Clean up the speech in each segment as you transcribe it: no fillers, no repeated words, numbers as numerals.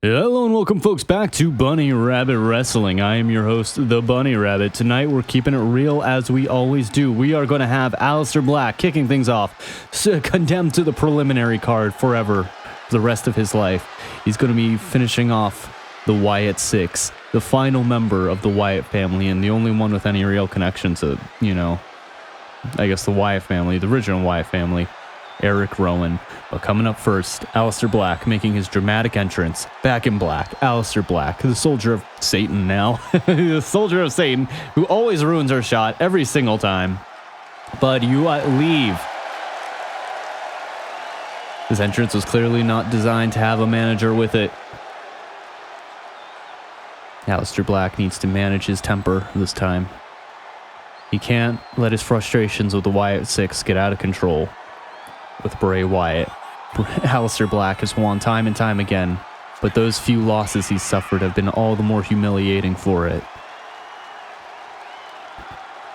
Hello and welcome folks back to Bunny Rabbit Wrestling. I am your host, the Bunny Rabbit. Tonight we're keeping it real as we always do. We are going to have Aleister Black kicking things off, condemned to the preliminary card forever, the rest of his life. He's going to be finishing off the Wyatt 6, the final member of the Wyatt family and the only one with any real connection to, I guess the Wyatt family, the original Wyatt family. Erick Rowan. But coming up first, Aleister Black making his dramatic entrance. Back in black, Aleister Black, the soldier of Satan now. The soldier of Satan, who always ruins our shot every single time. But you leave. His entrance was clearly not designed to have a manager with it. Aleister Black needs to manage his temper this time. He can't let his frustrations with the Wyatt 6 get out of control. With Bray Wyatt, Aleister Black has won time and time again, but those few losses he's suffered have been all the more humiliating for it.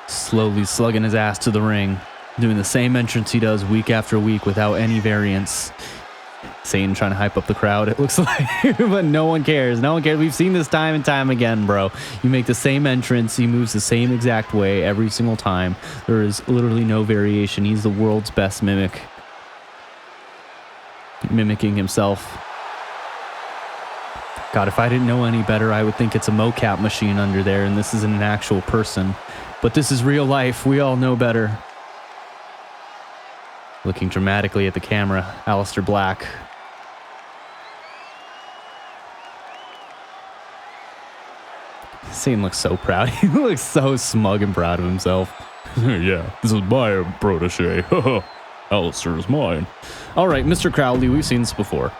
Slowly slugging his ass to the ring, doing the same entrance he does week after week without any variance. Satan trying to hype up the crowd, it looks like, but no one cares. No one cares. We've seen this time and time again, bro. You make the same entrance, he moves the same exact way every single time. There is literally no variation. He's the world's best mimic. Mimicking himself. God, if I didn't know any better, I would think it's a mocap machine under there and this isn't an actual person. But this is real life. We all know better. Looking dramatically at the camera, Aleister Black. Satan looks so proud. He looks so smug and proud of himself. Yeah, this is my protege. Aleister is mine. All right, Mr. Crowley, we've seen this before.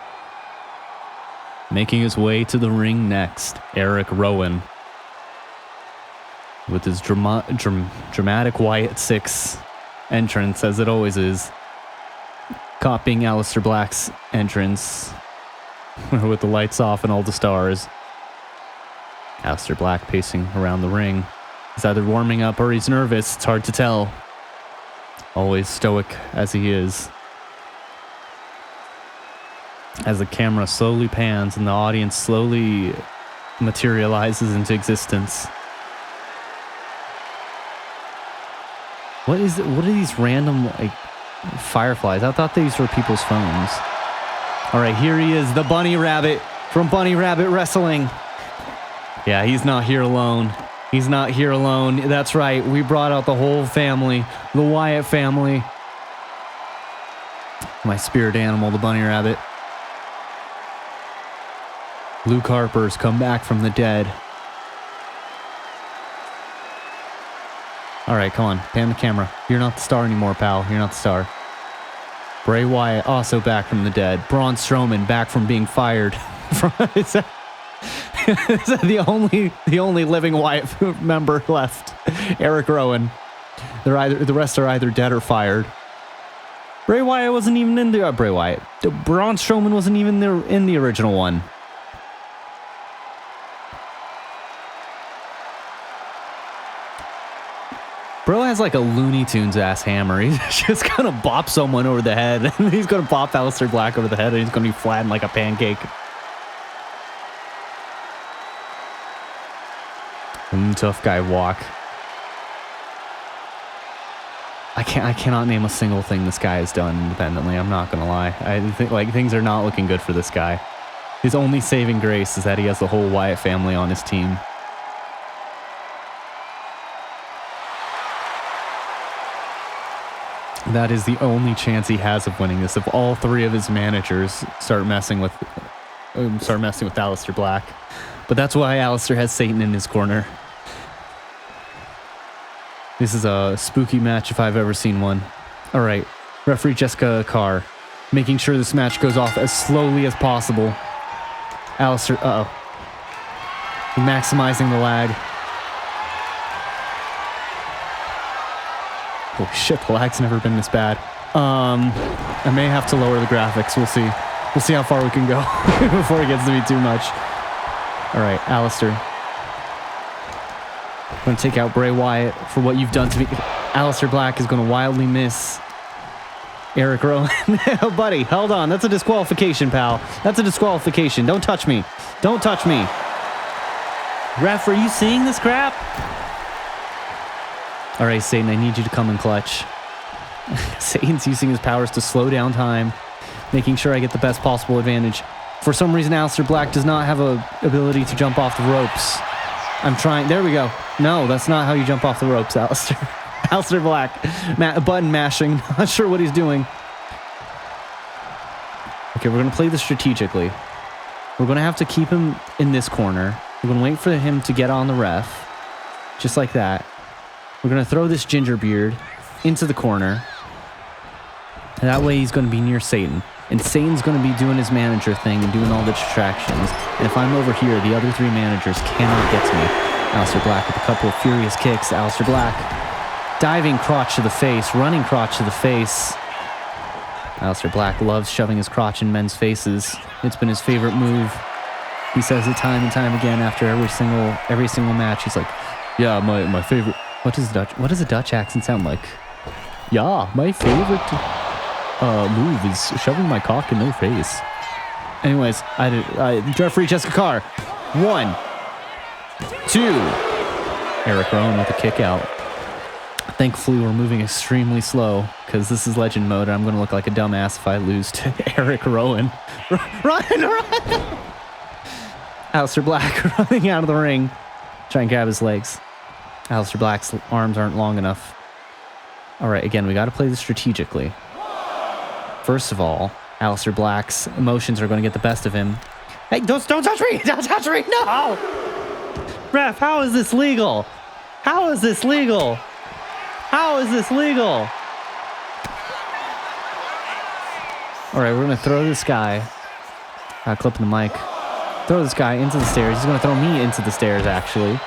Making his way to the ring next, Erick Rowan. With his dramatic Wyatt 6 entrance, as it always is. Copying Aleister Black's entrance. With the lights off and all the stars. Aleister Black pacing around the ring. He's either warming up or he's nervous. It's hard to tell. Always stoic as he is. As the camera slowly pans and the audience slowly materializes into existence. What are these random fireflies? I thought these were people's phones. All right, here he is, the Bunny Rabbit from Bunny Rabbit Wrestling. Yeah, he's not here alone. He's not here alone. That's right. We brought out the whole family. The Wyatt family. My spirit animal, the Bunny Rabbit. Luke Harper's come back from the dead. All right, come on. Pan the camera. You're not the star anymore, pal. You're not the star. Bray Wyatt also back from the dead. Braun Strowman back from being fired. the only living Wyatt member left, Erick Rowan. The rest are either dead or fired. Bray Wyatt wasn't even in the Bray Wyatt. Braun Strowman wasn't even there in the original one. Bro has like a Looney Tunes ass hammer. He's just gonna bop someone over the head, and he's gonna bop Aleister Black over the head, and he's gonna be flattened like a pancake. Tough guy walk. I cannot name a single thing this guy has done independently. I'm not gonna lie. I think things are not looking good for this guy. His only saving grace is that he has the whole Wyatt family on his team. That is the only chance he has of winning this. If all three of his managers start messing with Aleister Black, but that's why Aleister has Satan in his corner. This is a spooky match if I've ever seen one. All right, referee Jessica Carr, making sure this match goes off as slowly as possible. Aleister, maximizing the lag. Holy shit, the lag's never been this bad. I may have to lower the graphics. We'll see. We'll see how far we can go before it gets to be too much. All right, Aleister. I'm going to take out Bray Wyatt for what you've done to me. Aleister Black is going to wildly miss Erick Rowan. Oh, buddy, hold on. That's a disqualification, pal. That's a disqualification. Don't touch me. Don't touch me. Ref, are you seeing this crap? All right, Satan, I need you to come in clutch. Satan's using his powers to slow down time, making sure I get the best possible advantage. For some reason, Aleister Black does not have a ability to jump off the ropes. I'm trying. There we go. No, that's not how you jump off the ropes, Aleister. Aleister Black. Button mashing. Not sure what he's doing. Okay, we're going to play this strategically. We're going to have to keep him in this corner. We're going to wait for him to get on the ref. Just like that. We're going to throw this ginger beard into the corner. And that way he's going to be near Satan. And Satan's going to be doing his manager thing and doing all the distractions. And if I'm over here, the other three managers cannot get to me. Aleister Black with a couple of furious kicks. Aleister Black diving crotch to the face, running crotch to the face. Aleister Black loves shoving his crotch in men's faces. It's been his favorite move. He says it time and time again after every single match. He's like, yeah, my favorite. What does a Dutch accent sound like? Yeah, my favorite move is shoving my cock in their face. Anyways, referee Jessica Carr. 1, 2. Erick Rowan with a kick out. Thankfully, we're moving extremely slow because this is legend mode and I'm going to look like a dumbass if I lose to Erick Rowan. Run! Aleister Black running out of the ring. Try and grab his legs. Aleister Black's arms aren't long enough. All right, again, we got to play this strategically. First of all, Aleister Black's emotions are going to get the best of him. Hey, don't touch me! Don't touch me! No! Ref, how is this legal? How is this legal? How is this legal? All right, we're going to throw this guy. Clipping the mic. Throw this guy into the stairs. He's going to throw me into the stairs, actually.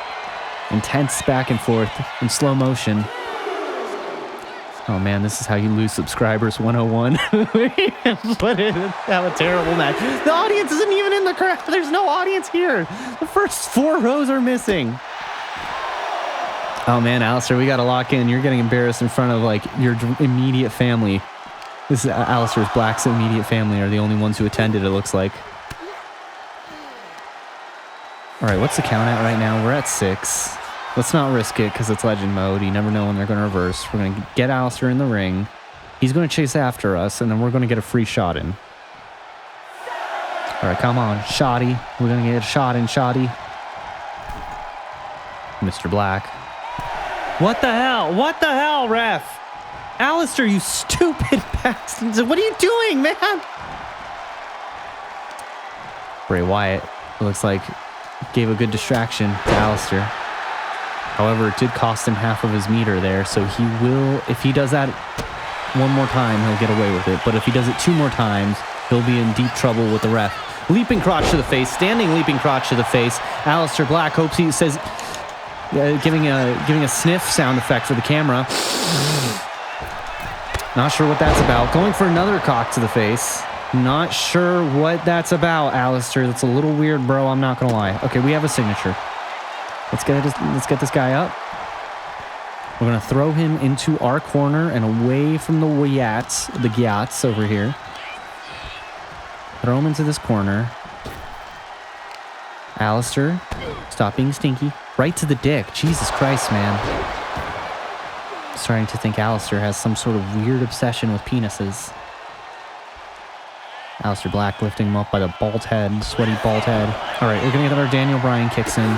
Intense back and forth in slow motion. Oh man, this is how you lose subscribers 101. What a terrible match. The audience isn't even in the crowd. There's no audience here. The first 4 rows are missing. Oh man, Aleister, we got to lock in. You're getting embarrassed in front of like your immediate family. This is Aleister Black's immediate family are the only ones who attended, it looks like. All right, what's the count at right now? We're at 6. Let's not risk it because it's legend mode. You never know when they're going to reverse. We're going to get Aleister in the ring. He's going to chase after us, and then we're going to get a free shot in. All right, come on. Shoddy. We're going to get a shot in, Shoddy. Mr. Black. What the hell? What the hell, ref? Aleister, you stupid bastard. What are you doing, man? Bray Wyatt, it looks like, gave a good distraction to Aleister. However, it did cost him half of his meter there, so he will, if he does that one more time, he'll get away with it. But if he does it 2 more times, he'll be in deep trouble with the ref. Leaping crotch to the face, standing leaping crotch to the face. Aleister Black hopes he says, giving a sniff sound effect for the camera. Not sure what that's about. Going for another cock to the face. Not sure what that's about, Aleister. That's a little weird, bro. I'm not gonna lie. Okay, we have a signature. Let's get this guy up. We're gonna throw him into our corner and away from the GYATTs over here. Throw him into this corner. Aleister, stop being stinky. Right to the dick. Jesus Christ, man. Starting to think Aleister has some sort of weird obsession with penises. Aleister Black lifting him up by the bald head, sweaty bald head. All right, we're gonna get our Daniel Bryan kicks in.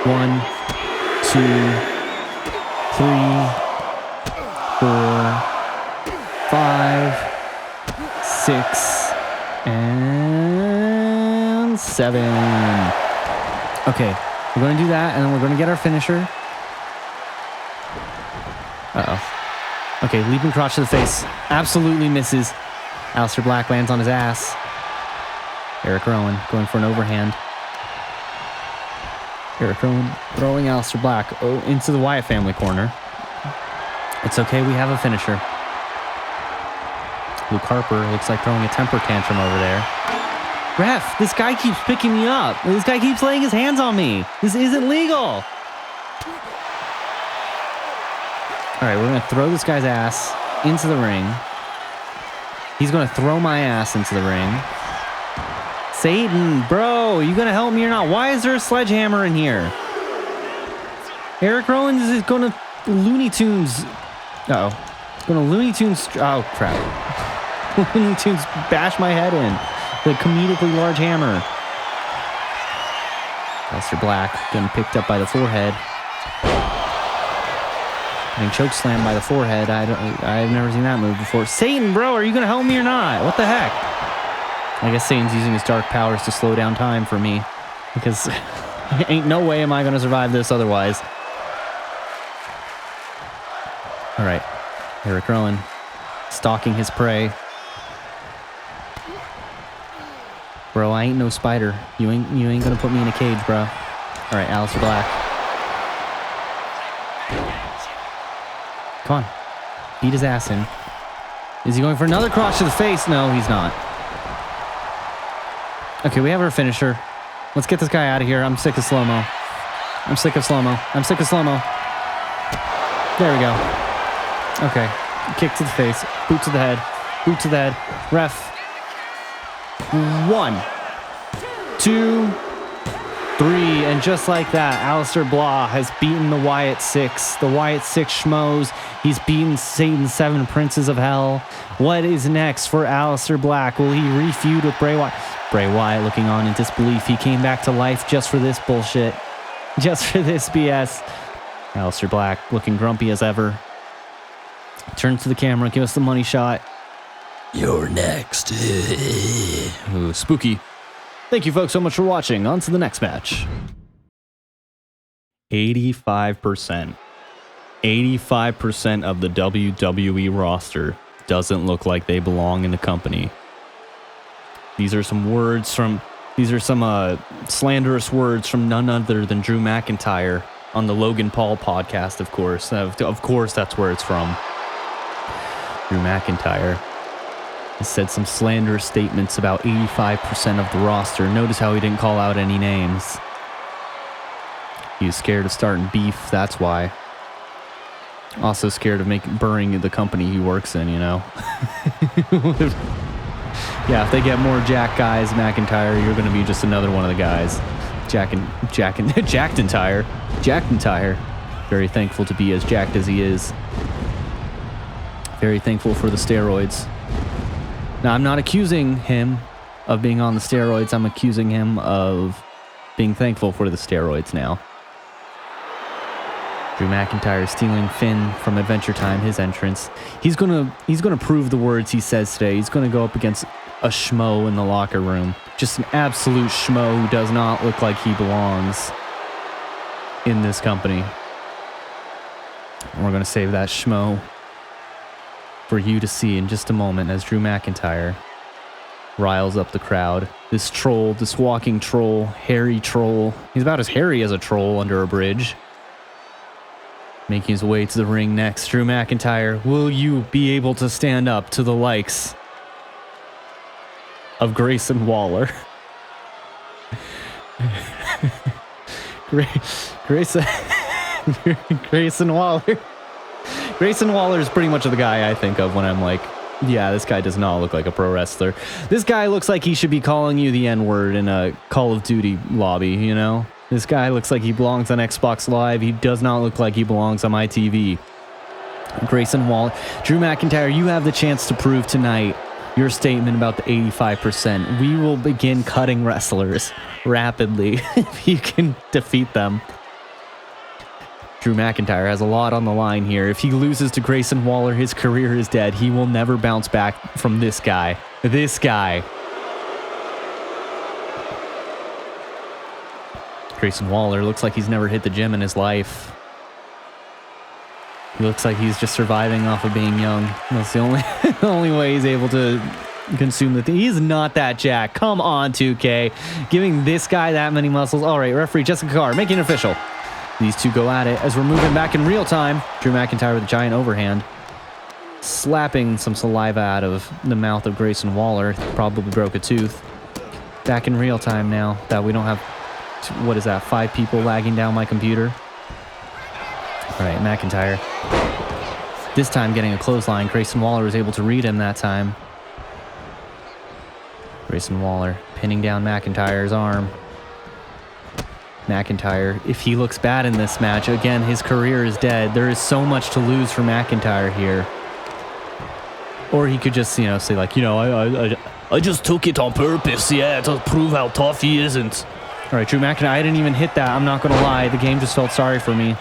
1, 2, 3, 4, 5, 6, and 7. Okay, we're going to do that, and then we're going to get our finisher. Uh-oh. Okay, leaping crotch to the face. Absolutely misses. Aleister Black lands on his ass. Erick Rowan going for an overhand. Erick Rowan throwing Aleister Black into the Wyatt family corner. It's okay, we have a finisher. Luke Harper looks like throwing a temper tantrum over there. Ref, this guy keeps picking me up. This guy keeps laying his hands on me. This isn't legal. All right, we're going to throw this guy's ass into the ring. He's going to throw my ass into the ring. Satan, bro, you going to help me or not? Why is there a sledgehammer in here? Erick Rowan is going to Looney Tunes. Uh-oh. He's going to Looney Tunes. Oh, crap. Looney Tunes bash my head in. The comedically large hammer. Aleister Black getting picked up by the forehead. Getting choke slammed by the forehead. I've never seen that move before. Satan, bro, are you going to help me or not? What the heck? I guess Satan's using his dark powers to slow down time for me. Because ain't no way am I going to survive this otherwise. All right. Erick Rowan stalking his prey. Bro, I ain't no spider. You ain't gonna put me in a cage, bro. All right, Aleister Black. Come on. Beat his ass in. Is he going for another cross to the face? No, he's not. Okay, we have our finisher. Let's get this guy out of here. I'm sick of slow-mo. I'm sick of slow-mo. I'm sick of slow-mo. There we go. Okay. Kick to the face. Boot to the head. Boot to the head. Ref. 1, 2, 3, and just like that, Aleister Black has beaten the Wyatt 6. The Wyatt 6 schmoes. He's beaten Satan's 7 Princes of Hell. What is next for Aleister Black? Will he refeud with Bray Wyatt? Bray Wyatt looking on in disbelief. He came back to life just for this bullshit. Just for this BS. Aleister Black looking grumpy as ever. Turns to the camera. Give us the money shot. You're next. Ooh, spooky. Thank you folks so much for watching. On to the next match. 85%. 85% of the WWE roster doesn't look like they belong in the company. These are some slanderous words from none other than Drew McIntyre on the Logan Paul podcast, of course. Of course, that's where it's from. Drew McIntyre has said some slanderous statements about 85% of the roster. Notice how he didn't call out any names. He was scared of starting beef, that's why. Also scared of burying the company he works in, you know. Yeah, if they get more Jack guys, McIntyre, you're going to be just another one of the guys. Jackentire. Very thankful to be as jacked as he is. Very thankful for the steroids. Now, I'm not accusing him of being on the steroids. I'm accusing him of being thankful for the steroids now. Drew McIntyre stealing Finn from Adventure Time, his entrance. He's gonna prove the words he says today. He's gonna go up against a schmo in the locker room. Just an absolute schmo who does not look like he belongs in this company. And we're gonna save that schmo for you to see in just a moment as Drew McIntyre riles up the crowd. This troll, this walking troll, hairy troll. He's about as hairy as a troll under a bridge. Making his way to the ring next, Drew McIntyre. Will you be able to stand up to the likes of Grayson Waller? Grayson Waller. Grayson Waller is pretty much the guy I think of when I'm like, yeah, this guy does not look like a pro wrestler. This guy looks like he should be calling you the N-word in a Call of Duty lobby, you know? This guy looks like he belongs on Xbox Live. He does not look like he belongs on my TV. Grayson Waller. Drew McIntyre, you have the chance to prove tonight your statement about the 85%. We will begin cutting wrestlers rapidly if you can defeat them. Drew McIntyre has a lot on the line here. If he loses to Grayson Waller, his career is dead. He will never bounce back from this guy. This guy. Grayson Waller looks like he's never hit the gym in his life. He looks like he's just surviving off of being young. That's the only way he's able to consume the thing. He's not that jacked. Come on, 2K. Giving this guy that many muscles. All right, referee Jessica Carr making it official. These two go at it as we're moving back in real time. Drew McIntyre with a giant overhand. Slapping some saliva out of the mouth of Grayson Waller. Probably broke a tooth. Back in real time now that we don't have, what is that, 5 people lagging down my computer. All right, McIntyre. This time getting a clothesline. Grayson Waller was able to read him that time. Grayson Waller pinning down McIntyre's arm. McIntyre, if he looks bad in this match, again, his career is dead. There is so much to lose for McIntyre here. Or he could just, say like, I just took it on purpose, yeah, to prove how tough he isn't. All right, Drew McIntyre, I didn't even hit that. I'm not going to lie. The game just felt sorry for me.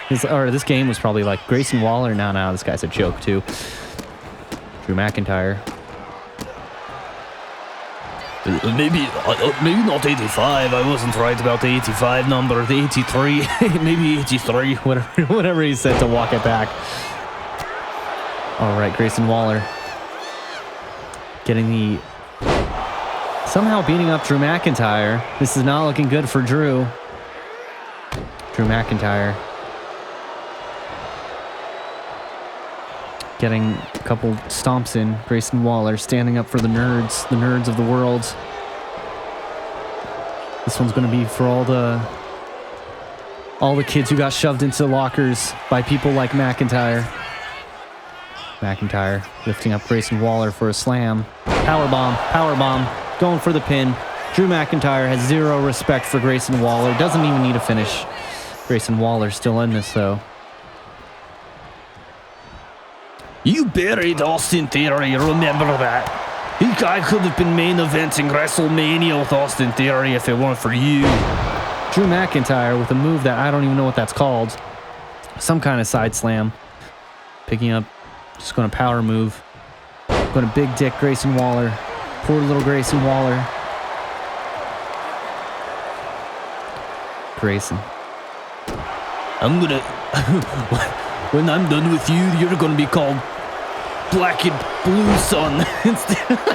This game was probably like Grayson Waller. No, this guy's a joke too. Drew McIntyre. Maybe not 85. I wasn't right about the 85 number. The 83, maybe 83. Whatever he said to walk it back. All right, Grayson Waller somehow beating up Drew McIntyre. This is not looking good for Drew. Drew McIntyre getting a couple stomps in. Grayson Waller standing up for the nerds of the world. This one's going to be for all the kids who got shoved into lockers by people like McIntyre. McIntyre lifting up Grayson Waller for a slam. Powerbomb, going for the pin. Drew McIntyre has zero respect for Grayson Waller. Doesn't even need a finish. Grayson Waller still in this though. You buried Austin Theory, remember that. This guy could have been main eventing WrestleMania with Austin Theory if it weren't for you. Drew McIntyre with a move that I don't even know what that's called. Some kind of side slam. Picking up, just going to power move. Going to big dick Grayson Waller. Poor little Grayson Waller. Grayson. I'm gonna... when I'm done with you, you're gonna be called Black and Blue Son.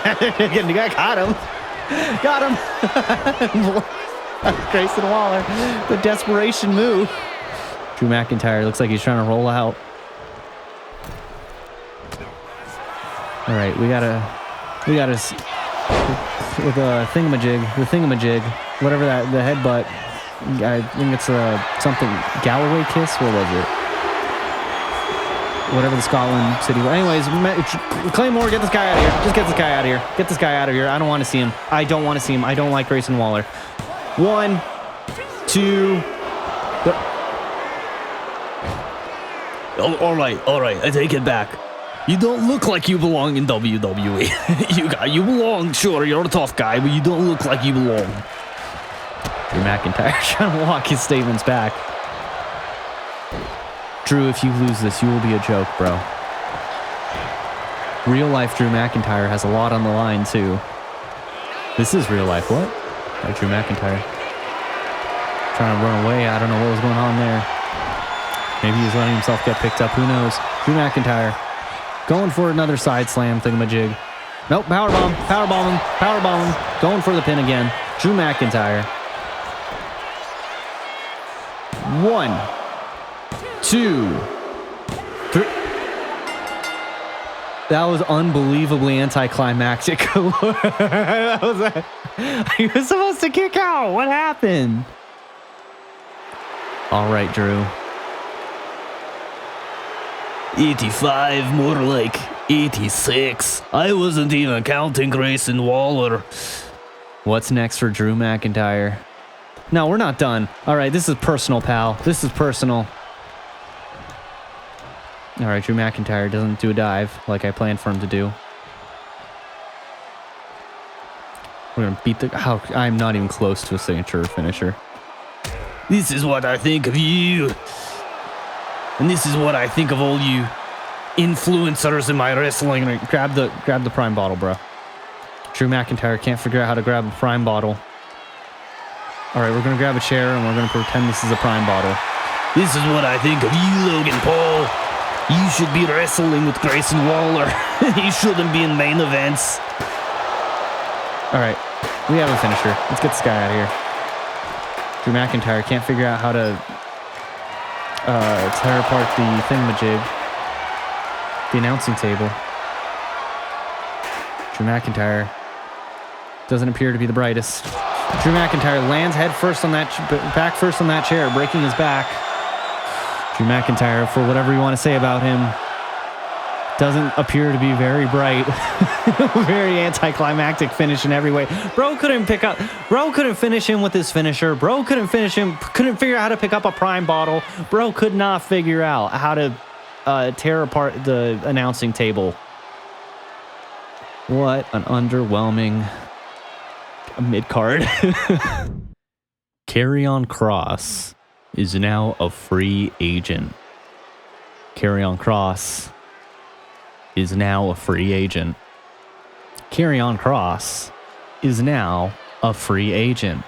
I got him. Grayson Waller, the desperation move. Drew McIntyre looks like he's trying to roll out. All right, we gotta with a thingamajig, whatever the headbutt. I think it's something Galloway kiss. What was it? Whatever the Scotland city. Anyways, Claymore, get this guy out of here. Just get this guy out of here. Get this guy out of here. I don't want to see him. I don't want to see him. I don't like Grayson Waller. 1, 2. All right. I take it back. You don't look like you belong in WWE. you belong. Sure, you're a tough guy, but you don't look like you belong. Drew McIntyre trying to walk his statements back. Drew, if you lose this, you will be a joke, bro. Real life Drew McIntyre has a lot on the line, too. This is real life. What? Like Drew McIntyre. Trying to run away. I don't know what was going on there. Maybe he was letting himself get picked up. Who knows? Drew McIntyre going for another side slam thingamajig. Nope, powerbomb him. Going for the pin again. Drew McIntyre. 1, 2, 3. That was unbelievably anticlimactic. He was supposed to kick out. What happened? All right, Drew. 85, more like 86. I wasn't even counting Grayson Waller. What's next for Drew McIntyre? No, we're not done. All right, this is personal, pal. This is personal. All right, Drew McIntyre doesn't do a dive like I planned for him to do. We're going to beat the... I'm not even close to a signature finisher. This is what I think of you. And this is what I think of all you influencers in my wrestling. Grab the prime bottle, bro. Drew McIntyre can't figure out how to grab a prime bottle. All right, we're going to grab a chair and we're going to pretend this is a prime bottle. This is what I think of you, Logan Paul. You should be wrestling with Grayson Waller. You shouldn't be in main events. All right, we have a finisher. Let's get this guy out of here. Drew McIntyre can't figure out how to tear apart the thingamajig. The announcing table. Drew McIntyre doesn't appear to be the brightest. Drew McIntyre lands back first on that chair, breaking his back. Drew McIntyre, for whatever you want to say about him, doesn't appear to be very bright. Very anticlimactic finish in every way. Bro couldn't finish him with his finisher. Bro couldn't figure out how to pick up a prime bottle. Bro could not figure out how to tear apart the announcing table. What an underwhelming mid-card. Karrion Kross is now a free agent. Karrion Kross is now a free agent. Karrion Kross is now a free agent.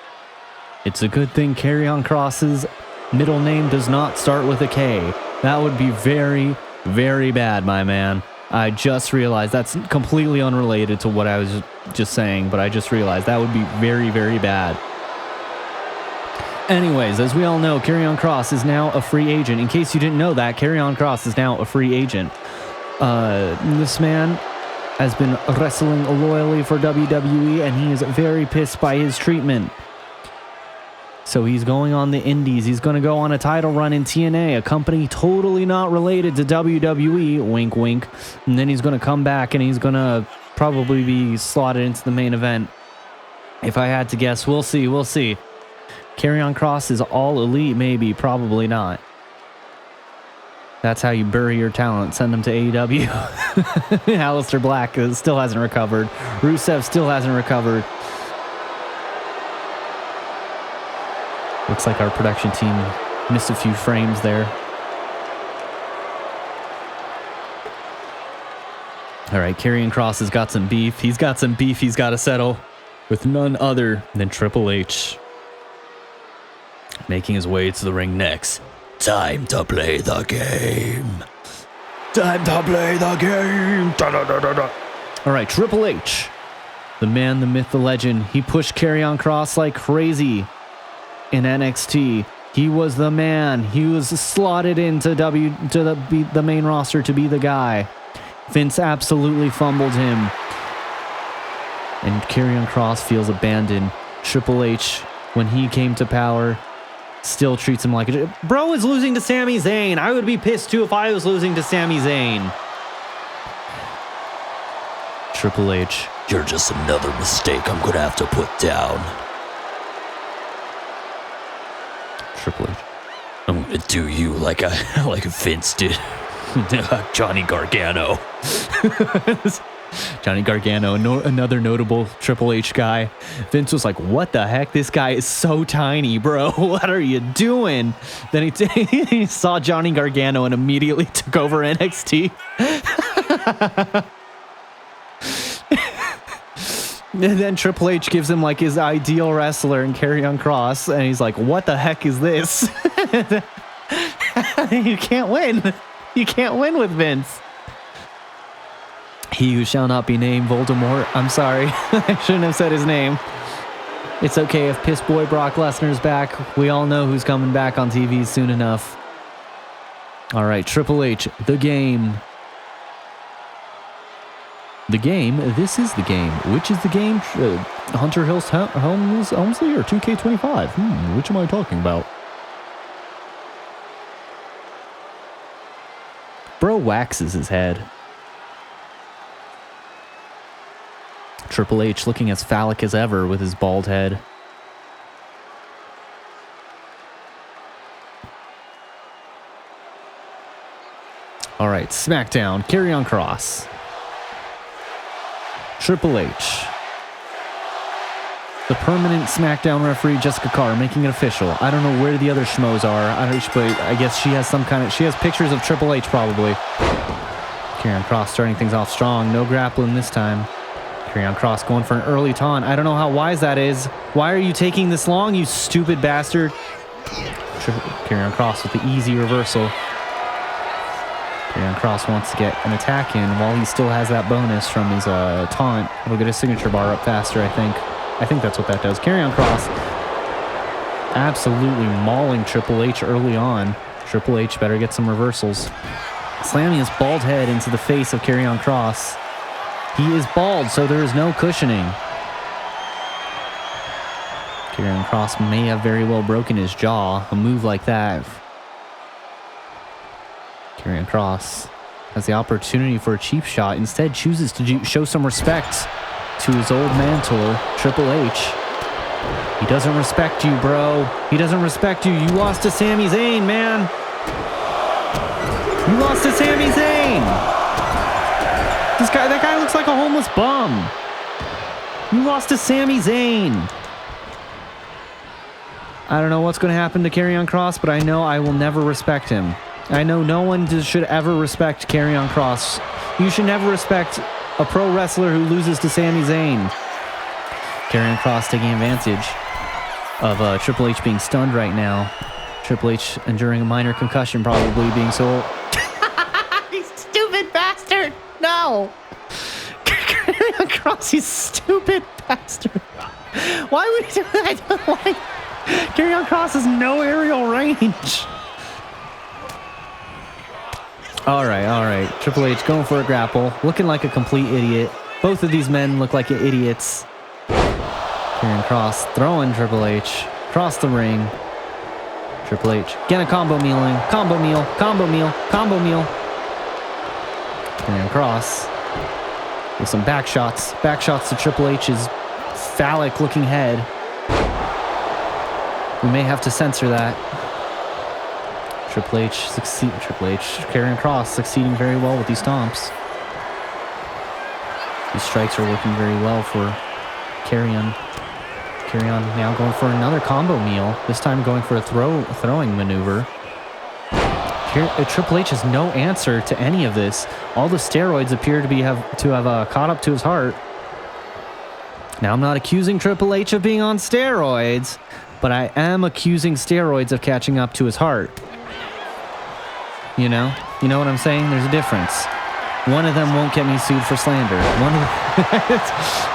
It's a good thing Karrion Kross's middle name does not start with a K. That would be very, very bad, my man. I just realized that's completely unrelated to what I was just saying, but I just realized that would be very, very bad. Anyways, as we all know, Karrion Kross is now a free agent. In case you didn't know that, Karrion Kross is now a free agent. This man has been wrestling loyally for WWE, and he is very pissed by his treatment. So he's going on the indies. He's going to go on a title run in TNA, a company totally not related to WWE, wink, wink. And then he's going to come back, and he's going to probably be slotted into the main event. If I had to guess, we'll see, we'll see. Karrion Kross is all elite, maybe, probably not. That's how you bury your talent. Send them to AEW. Aleister Black still hasn't recovered. Rusev still hasn't recovered. Looks like our production team missed a few frames there. All right, Karrion Kross has got some beef. He's got some beef he's got to settle with none other than Triple H. Making his way to the ring next. Time to play the game. Time to play the game. Da, da, da, da, da. All right, Triple H, the man, the myth, the legend. He pushed Karrion Kross like crazy in NXT. He was the man. He was slotted into the main roster to be the guy. Vince absolutely fumbled him. And Karrion Kross feels abandoned. Triple H, when he came to power, still treats him like a... Bro is losing to Sami Zayn. I would be pissed too if I was losing to Sami Zayn. Triple H, you're just another mistake I'm gonna have to put down. Triple H, I'm gonna do you like Vince did Johnny Gargano. Johnny Gargano, another notable Triple H guy. Vince was like, what the heck? This guy is so tiny, bro. What are you doing? Then he saw Johnny Gargano and immediately took over NXT. And then Triple H gives him like his ideal wrestler in Karrion Kross, and he's like, what the heck is this? You can't win. You can't win with Vince. He who shall not be named, Voldemort. I'm sorry. I shouldn't have said his name. It's okay if Piss Boy Brock Lesnar's back. We all know who's coming back on TV soon enough. All right, Triple H, the game. The game? This is the game. Which is the game? Hunter Helmsley or 2K25? Which am I talking about? Bro waxes his head. Triple H looking as phallic as ever with his bald head. All right, SmackDown, Karrion Kross. Triple H. The permanent SmackDown referee, Jessica Carr, making it official. I don't know where the other schmoes are. I guess she has she has pictures of Triple H probably. Karrion Kross starting things off strong. No grappling this time. Karrion Kross going for an early taunt. I don't know how wise that is. Why are you taking this long, you stupid bastard? Karrion Kross with the easy reversal. Karrion Kross wants to get an attack in while he still has that bonus from his taunt. It'll get his signature bar up faster, I think. I think that's what that does. Karrion Kross absolutely mauling Triple H early on. Triple H better get some reversals. Slamming his bald head into the face of Karrion Kross. He is bald, so there is no cushioning. Karrion Kross may have very well broken his jaw. A move like that. Karrion Kross has the opportunity for a cheap shot. Instead, chooses to show some respect to his old mentor, Triple H. He doesn't respect you, bro. He doesn't respect you. You lost to Sami Zayn, man. You lost to Sami Zayn. That guy looks like a homeless bum. You lost to Sami Zayn. I don't know what's going to happen to Karrion Kross, but I know I will never respect him. I know no one should ever respect Karrion Kross. You should never respect a pro wrestler who loses to Sami Zayn. Karrion Kross taking advantage of Triple H being stunned right now. Triple H enduring a minor concussion, probably being so... You stupid bastard! No! Karrion Kross, you stupid bastard! Why would he do that? Why? Karrion Kross has no aerial range. All right. Triple H going for a grapple, looking like a complete idiot. Both of these men look like idiots. Karrion Kross throwing Triple H across the ring. Triple H getting a combo mealing. Combo meal. Karrion Kross with some back shots. Back shots to Triple H's phallic looking head. We may have to censor that. Karrion Kross succeeding very well with these stomps. These strikes are working very well for Karrion. Karrion now going for another combo meal. This time going for a throwing maneuver. Here, Triple H has no answer to any of this. All the steroids appear to have caught up to his heart. Now, I'm not accusing Triple H of being on steroids, but I am accusing steroids of catching up to his heart. You know what I'm saying? There's a difference. One of them won't get me sued for slander.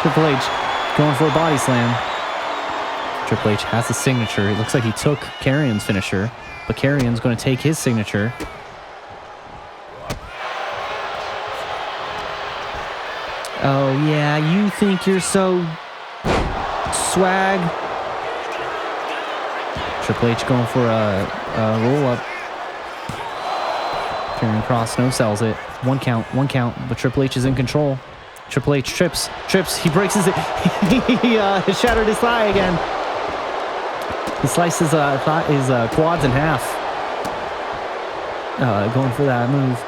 Triple H going for a body slam. Triple H has the signature. It looks like he took Karrion's finisher, but Karrion's going to take his signature. Oh yeah, you think you're so swag? Triple H going for a roll up. Karrion Kross no sells it. One count, but Triple H is in control. Triple H trips, he breaks his... he shattered his thigh again. He slices his quads in half. Going for that move.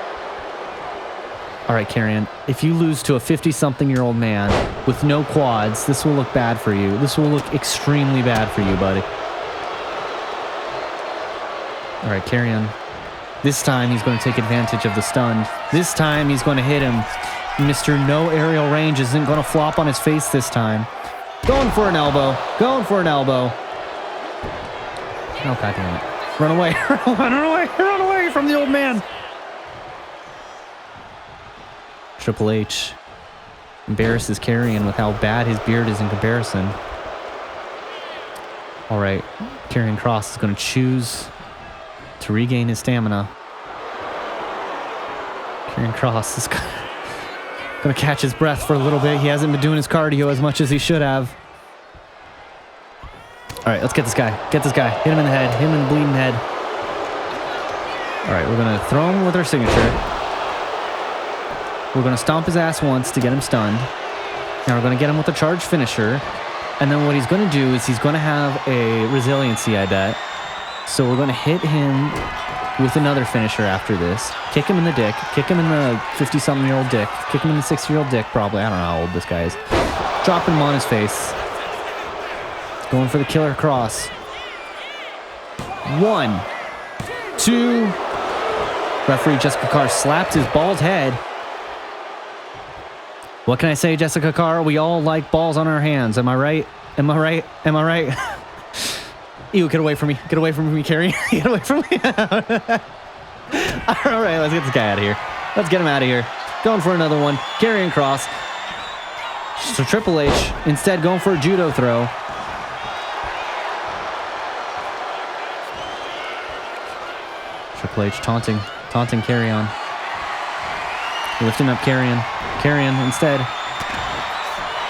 All right, Karrion, if you lose to a 50-something-year-old man with no quads, this will look bad for you. This will look extremely bad for you, buddy. All right, Karrion. This time, he's going to take advantage of the stun. This time, he's going to hit him. Mr. No Aerial Range isn't going to flop on his face this time. Going for an elbow. Oh, God damn it. Run away. Run away from the old man. Triple H embarrasses Karrion with how bad his beard is in comparison. All right. Karrion Kross is going to choose to regain his stamina. Karrion Kross is going to catch his breath for a little bit. He hasn't been doing his cardio as much as he should have. All right, let's get this guy. Hit him in the head. Hit him in the bleeding head. All right, we're going to throw him with our signature. We're going to stomp his ass once to get him stunned. Now we're going to get him with a charge finisher. And then what he's going to do is he's going to have a resiliency, I bet. So we're going to hit him with another finisher after this. Kick him in the dick. Kick him in the 50-something-year-old dick. Kick him in the 60-year-old dick, probably. I don't know how old this guy is. Dropping him on his face. Going for the killer cross. 1, 2. Referee Jessica Carr slapped his bald head. What can I say, Jessica Carr? We all like balls on our hands. Am I right? Ew, get away from me. Get away from me, Karrion. Get away from me. All right, let's get this guy out of here. Let's get him out of here. Going for another one. Karrion Kross. So Triple H instead going for a judo throw. Triple H taunting Karrion. Lifting up Karrion. Karrion instead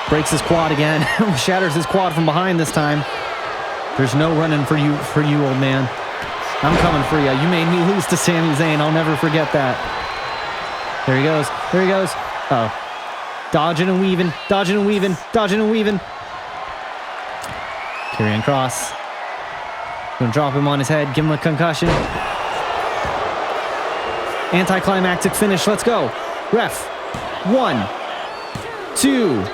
breaks his quad again. Shatters his quad from behind this time. There's no running for you, old man. I'm coming for you. You made me lose to Sami Zayn. I'll never forget that. There he goes. There he goes. Oh. Dodging and weaving. Dodging and weaving. Dodging and weaving. Karrion Kross. Gonna drop him on his head. Give him a concussion. Anticlimactic finish. Let's go. Ref. 1, 2, 3.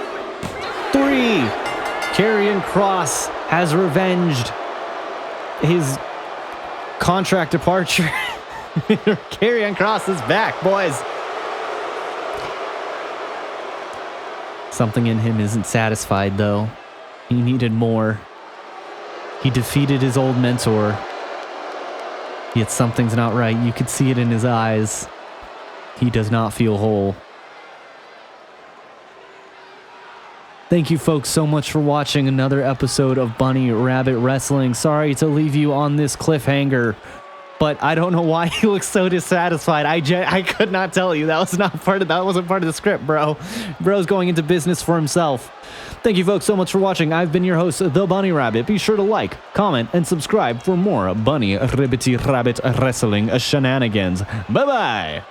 Karrion Kross has revenged his contract departure. Karrion Kross is back, boys. Something in him isn't satisfied, though. He needed more. He defeated his old mentor. Yet something's not right. You could see it in his eyes. He does not feel whole. Thank you folks so much for watching another episode of Bunny Rabbit Wrestling. Sorry to leave you on this cliffhanger, but I don't know why he looks so dissatisfied. I could not tell you. That wasn't part of the script, bro. Bro's going into business for himself. Thank you folks so much for watching. I've been your host, The Bunny Rabbit. Be sure to like, comment, and subscribe for more Bunny Rabbit Wrestling shenanigans. Bye-bye.